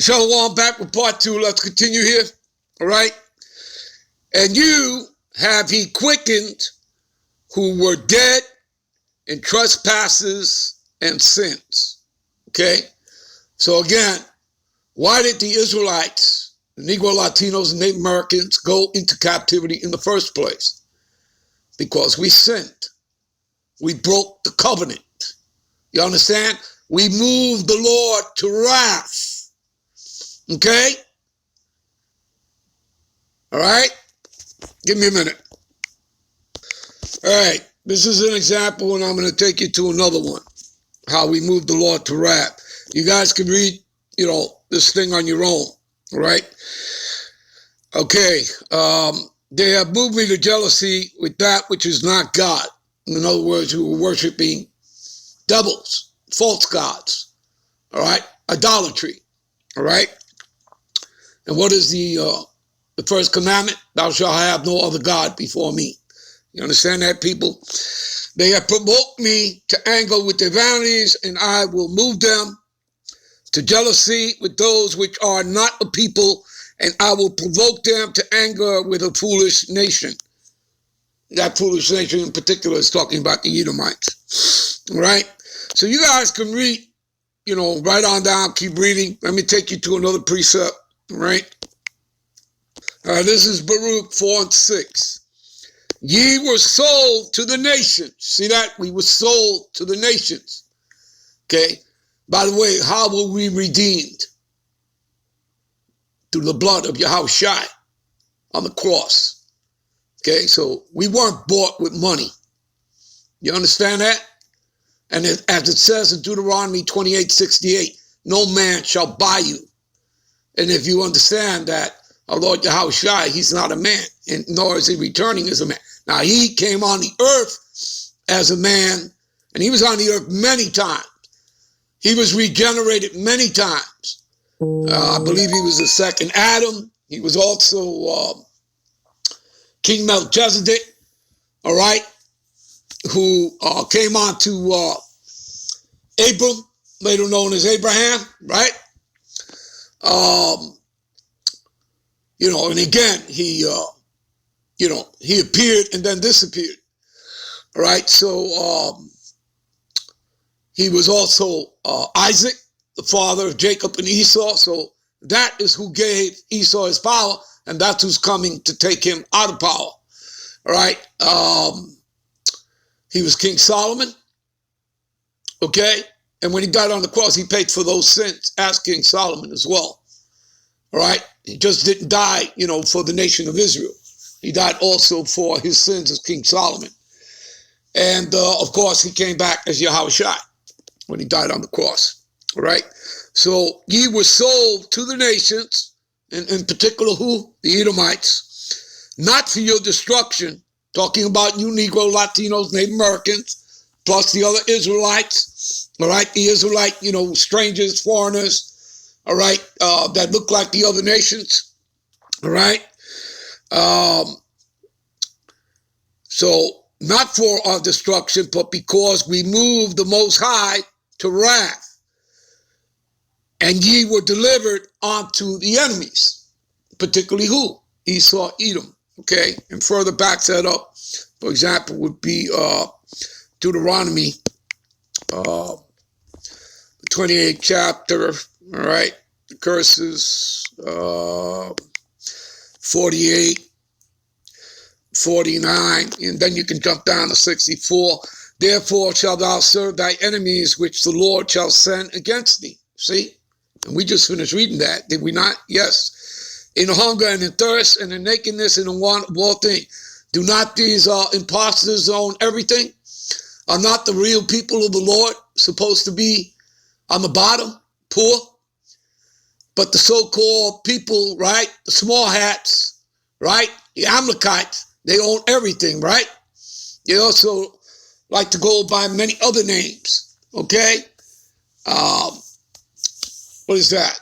Shalom, back with part 2. Let's continue here. All right. And you have he quickened who were dead in trespasses and sins. Okay. So again, why did the Israelites, the Negro, Latinos, and Native Americans go into captivity in the first place? Because we sinned. We broke the covenant. You understand? We moved the Lord to wrath. Okay? All right? Give me a minute. All right. This is an example, and I'm going to take you to another one. How we moved the Lord to wrath. You guys can read, this thing on your own. All right? Okay. They have moved me to jealousy with that which is not God. In other words, who were worshiping devils, false gods. All right? Idolatry. All right? And what is the first commandment? Thou shalt have no other God before me. You understand that, people? They have provoked me to anger with their vanities, and I will move them to jealousy with those which are not a people, and I will provoke them to anger with a foolish nation. That foolish nation in particular is talking about the Edomites. All right? So you guys can read, write on down, keep reading. Let me take you to another precept. Right? This is Baruch 4 and 6. Ye were sold to the nations. See that? We were sold to the nations. Okay? By the way, how were we redeemed? Through the blood of Yahushua on the cross. Okay? So we weren't bought with money. You understand that? And as it says in Deuteronomy 28:68, no man shall buy you. And if you understand that our Lord Yahushua, he's not a man, and nor is he returning as a man. Now, he came on the earth as a man, and he was on the earth many times. He was regenerated many times. I believe he was the second Adam. He was also King Melchizedek, all right, who came on to Abram, later known as Abraham, right? And again, he appeared and then disappeared. All right. So, he was also, Isaac, the father of Jacob and Esau. So that is who gave Esau his power, and that's who's coming to take him out of power. All right. He was King Solomon. Okay. And when he died on the cross, he paid for those sins as King Solomon as well. All right. He just didn't die, for the nation of Israel. He died also for his sins as King Solomon. And, of course, he came back as Yahushua when he died on the cross. All right. So ye were sold to the nations, and in particular who? The Edomites, not for your destruction, talking about you Negro, Latinos, Native Americans, plus the other Israelites. All right. The Israelite, strangers, foreigners. All right, that look like the other nations, all right? So not for our destruction, but because we moved the Most High to wrath, and ye were delivered unto the enemies, particularly who? Esau, Edom, okay? And further backs that up, for example, would be Deuteronomy, 28th chapter, all right, the curses, 48, 49, and then you can jump down to 64. Therefore shalt thou serve thy enemies, which the Lord shall send against thee. See? And we just finished reading that, did we not? Yes. In hunger and in thirst and in nakedness and in want of all things. Do not these impostors own everything? Are not the real people of the Lord supposed to be on the bottom, poor? But the so-called people, right, the small hats, right, the Amalekites, they own everything, right? They also like to go by many other names, okay? What is that?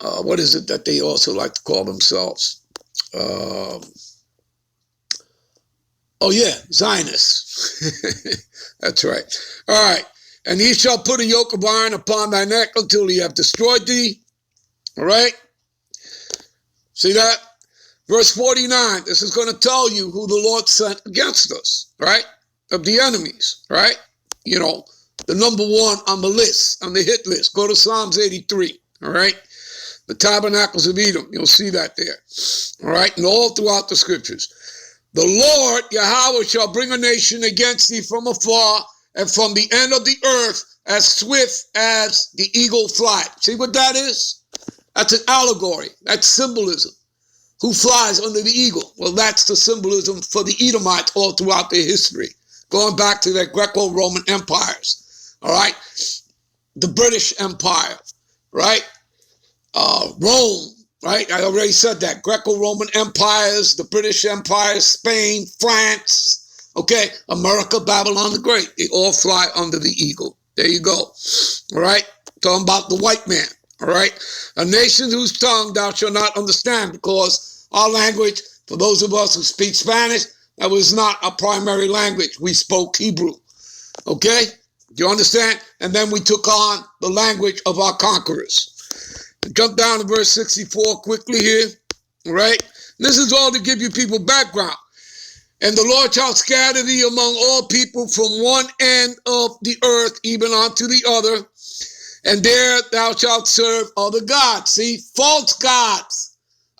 What is it that they also like to call themselves? Oh, yeah, Zionists. That's right. All right. And he shall put a yoke of iron upon thy neck until he have destroyed thee. All right? See that? Verse 49, this is going to tell you who the Lord sent against us, right? Of the enemies, right? You know, the number one on the list, on the hit list. Go to Psalms 83, all right? The tabernacles of Edom, you'll see that there, all right? And all throughout the scriptures. The Lord, Yahweh, shall bring a nation against thee from afar and from the end of the earth, as swift as the eagle flight. See what that is? That's an allegory. That's symbolism. Who flies under the eagle? Well, that's the symbolism for the Edomites all throughout their history, going back to their Greco-Roman empires, all right? The British Empire, right? Rome, right? I already said that. Greco-Roman empires, the British Empire, Spain, France, okay? America, Babylon the Great. They all fly under the eagle. There you go, all right? Talking about the white man, all right? A nation whose tongue thou shalt not understand, because our language, for those of us who speak Spanish, that was not our primary language. We spoke Hebrew, okay? Do you understand? And then we took on the language of our conquerors. Jump down to verse 64 quickly here, all right? This is all to give you people background. And the Lord shall scatter thee among all people from one end of the earth, even unto the other, and there thou shalt serve other gods. See, false gods.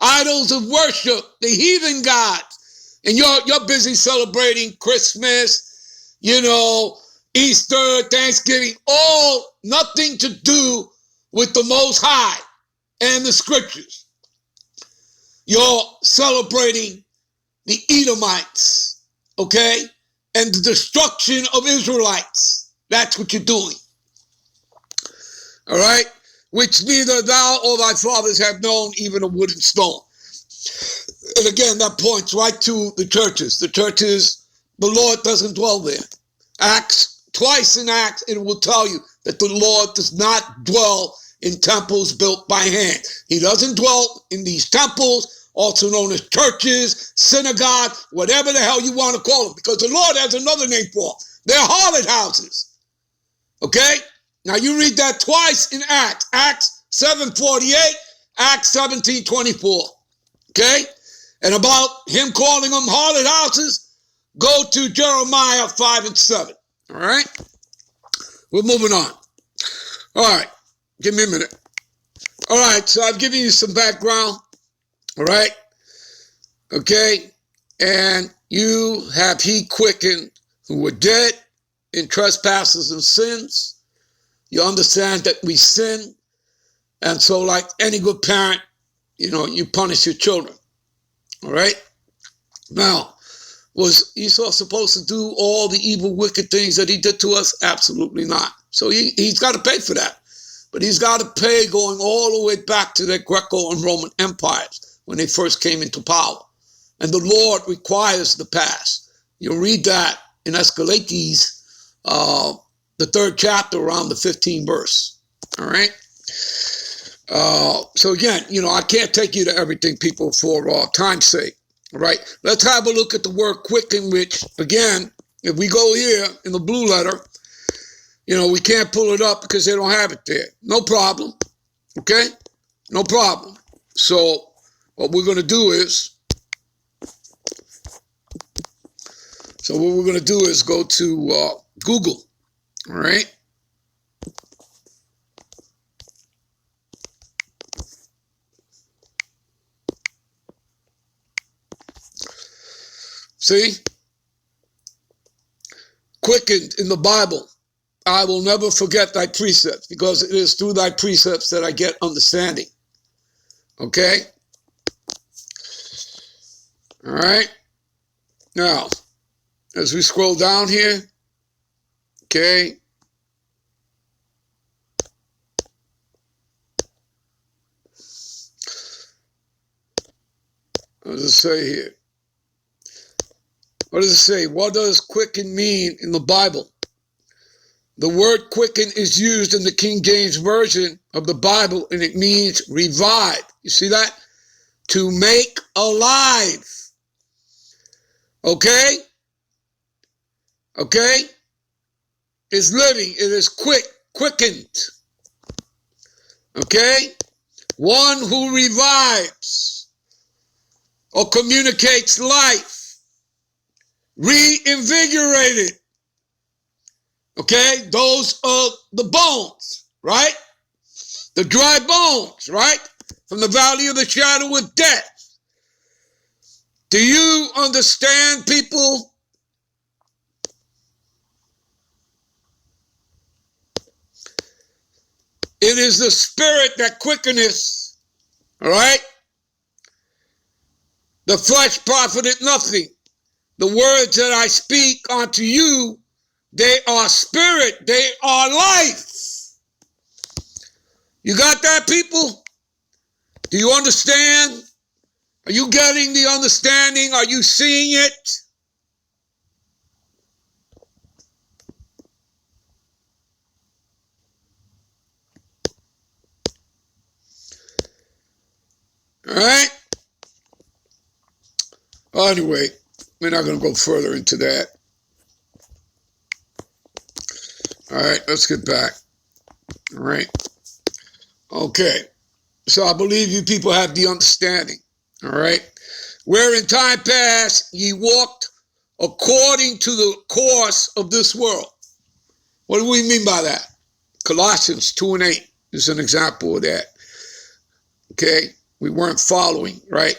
Idols of worship, the heathen gods. And you're busy celebrating Christmas, you know, Easter, Thanksgiving, all nothing to do with the Most High and the scriptures. You're celebrating the Edomites, okay? And the destruction of Israelites. That's what you're doing. All right? Which neither thou or thy fathers have known, even a wood and stone. And again, that points right to the churches. The churches, the Lord doesn't dwell there. Twice in Acts, it will tell you that the Lord does not dwell in temples built by hand. He doesn't dwell in these temples, also known as churches, synagogues, whatever the hell you want to call them, because the Lord has another name for them. They're harlot houses. Okay? Now you read that twice in Acts. Acts 7:48, Acts 17:24. Okay? And about him calling them harlot houses, go to Jeremiah 5 and 7. All right? We're moving on. All right. Give me a minute. All right. So I've given you some background. All right? Okay? And you have he quickened who were dead in trespasses and sins. You understand that we sin. And so like any good parent, you know, you punish your children. All right? Now, was Esau supposed to do all the evil, wicked things that he did to us? Absolutely not. So he's got to pay for that. But he's got to pay going all the way back to the Greco and Roman empires when they first came into power. And the Lord requires the past. You'll read that in Escalates, the 3rd chapter, around the 15th verse. All right? So again, you know, I can't take you to everything, people, for time's sake. All right? Let's have a look at the word quicken, which, again, if we go here in the blue letter, you know, we can't pull it up because they don't have it there. No problem. Okay? No problem. So what we're going to do is, go to Google. All right? See? Quickened in the Bible. I will never forget thy precepts, because it is through thy precepts that I get understanding. Okay? All right? Now, as we scroll down here, okay? What does it say here? What does it say? What does quicken mean in the Bible? The word quicken is used in the King James Version of the Bible, and it means revive. You see that? To make alive. Okay? Okay? is living. It is quickened. Okay? One who revives or communicates life, reinvigorated. Okay? Those are the bones, right? The dry bones, right? From the valley of the shadow of death. Do you understand, people? It is the spirit that quickeneth, all right? The flesh profiteth nothing. The words that I speak unto you, they are spirit, they are life. You got that, people? Do you understand? Are you getting the understanding? Are you seeing it? All right? Well, anyway, we're not going to go further into that. All right, let's get back. All right. Okay. So I believe you people have the understanding. All right. Where in time past ye walked according to the course of this world. What do we mean by that? Colossians 2:8 is an example of that. Okay. We weren't following, right?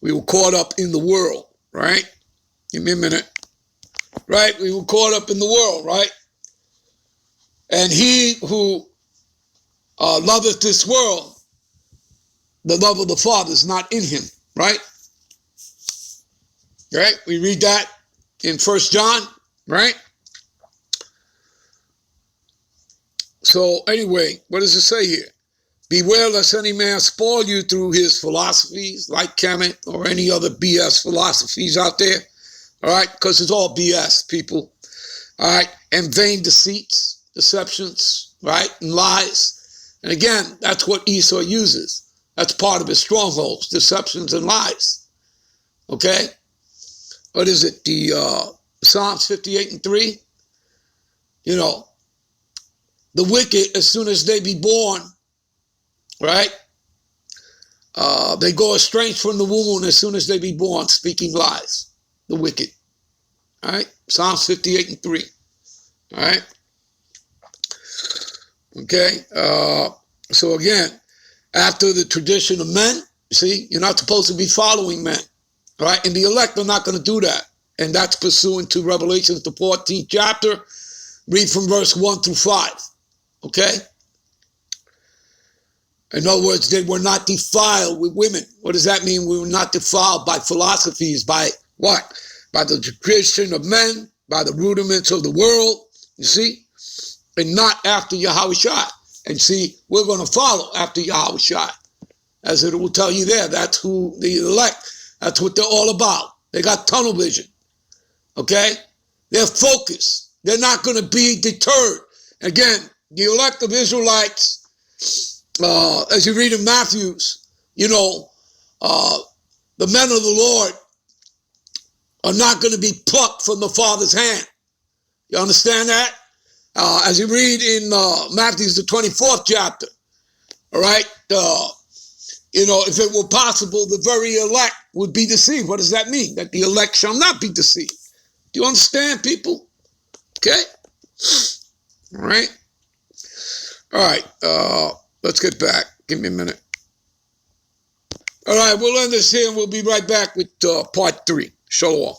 We were caught up in the world, right? Give me a minute. Right? We were caught up in the world, right? And he who loveth this world, the love of the Father is not in him, right? Right? We read that in 1 John, right? So anyway, what does it say here? Beware lest any man spoil you through his philosophies, like Kemet or any other BS philosophies out there. All right? Because it's all BS, people. All right? And vain deceits, deceptions, right? And lies. And again, that's what Esau uses. That's part of his strongholds, deceptions and lies. Okay? What is it? The Psalms 58:3? You know, the wicked, as soon as they be born, right? They go estranged from the womb as soon as they be born, speaking lies. The wicked. All right? Psalms 58:3. All right? Okay? So again, after the tradition of men, see, you're not supposed to be following men. All right? And the elect are not going to do that. And that's pursuant to Revelation, the 14th chapter. Read from verse 1 through 5. Okay? In other words, they were not defiled with women. What does that mean? We were not defiled by philosophies, by what? By the tradition of men, by the rudiments of the world, you see? And not after Yahushua. And see, we're going to follow after Yahushua. As it will tell you there, that's who the elect, that's what they're all about. They got tunnel vision. Okay? They're focused. They're not going to be deterred. Again, the elect of Israelites, as you read in Matthews, you know, the men of the Lord are not going to be plucked from the Father's hand. You understand that? As you read in Matthews, the 24th chapter, all right, you know, if it were possible, the very elect would be deceived. What does that mean? That the elect shall not be deceived. Do you understand, people? Okay? All right? All right, let's get back. Give me a minute. All right, we'll end this here and we'll be right back with part 3. Shalom.